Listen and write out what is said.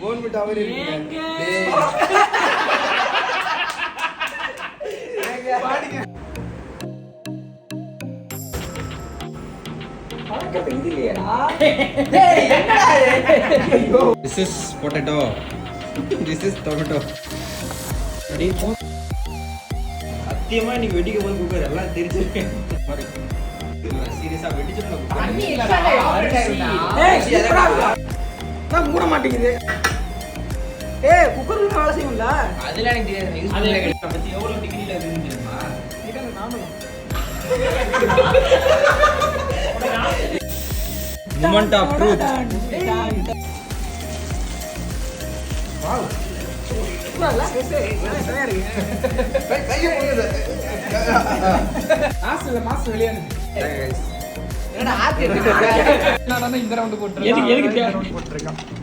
Phone விட்டு அவரே This is potato. This is tomato. சத்தியமா நீ வெடிக்க போது குக்கர் எல்லாம் தெரிஞ்சிருக்கேன். சீரியஸா வெடிச்சிடலாம். தண்ணி நான் மூட மாட்டேங்குது. குக்கர்ல வேலை செய்யும்ல. அதெல்லாம் எனக்கு தெரியாது. யூஸ் பண்ணல. பத்தி எவ்வளவு டிகிரில இருக்குன்னு தெரியுமா? இதுல நானும். Moment of truth. Wow. மாசு வெளியே என்னடா ஆத்தி இந்த ரவுண்ட் போட்டுருக்கேன். எதுக்கு